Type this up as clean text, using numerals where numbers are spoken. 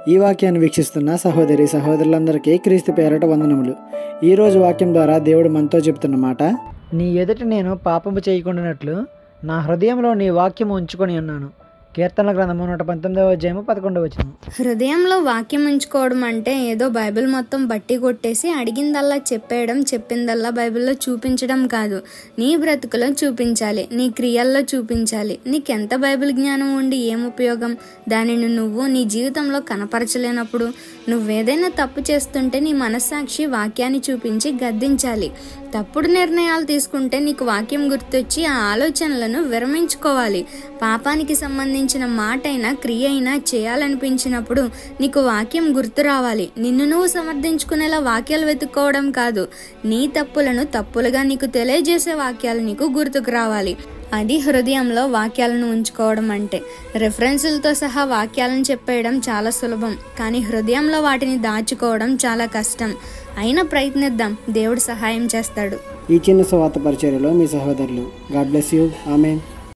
ఈ వాక్యాన్ని వీక్షిస్తున్న సహోదరి సహోదరులందరికీ క్రీస్తు పేరట వందనములు. ఈరోజు వాక్యం ద్వారా దేవుడు మనతో చెప్తున్న మాట, నీ ఎదుట నేను పాపము చేయకుండానట్లు నా హృదయంలో నీ వాక్యము ఉంచుకొని ఉన్నాను. కీర్తనల గ్రంథము 119:11. హృదయంలో వాక్యం ఉంచుకోవడం అంటే ఏదో బైబిల్ మొత్తం బట్టి కొట్టేసి అడిగిందల్లా చెప్పేయడం, చెప్పిందల్లా బైబిల్లో చూపించడం కాదు. నీ బ్రతుకులో చూపించాలి, నీ క్రియల్లో చూపించాలి. నీకెంత బైబిల్ జ్ఞానం ఉండి ఏం ఉపయోగం? దానిని నువ్వు నీ జీవితంలో కనపరచలేనప్పుడు, నువ్వేదైనా తప్పు చేస్తుంటే నీ మనస్సాక్షి వాక్యాన్ని చూపించి గద్దించాలి. తప్పుడు నిర్ణయాలు తీసుకుంటే నీకు వాక్యం గుర్తొచ్చి ఆ ఆలోచనలను విరమించుకోవాలి. పాపానికి సంబంధించిన మాట అయినా క్రియ అయినా చేయాలనిపించినప్పుడు నీకు వాక్యం గుర్తు రావాలి. నిన్ను నువ్వు సమర్థించుకునేలా వాక్యాలు వెతుక్కోవడం కాదు, నీ తప్పులను తప్పులుగా నీకు తెలియజేసే వాక్యాలు నీకు గుర్తుకు రావాలి. అది హృదయంలో వాక్యాలను ఉంచుకోవడం అంటే. రెఫరెన్సులతో సహా వాక్యాలను చెప్పేయడం చాలా సులభం, కానీ హృదయంలో వాటిని దాచుకోవడం చాలా కష్టం. అయినా ప్రయత్నిద్దాం, దేవుడు సహాయం చేస్తాడు. ఈ చిన్న సువార్త పరిచర్యలో మీ సహోదరులు. God bless you. ఆమేన్.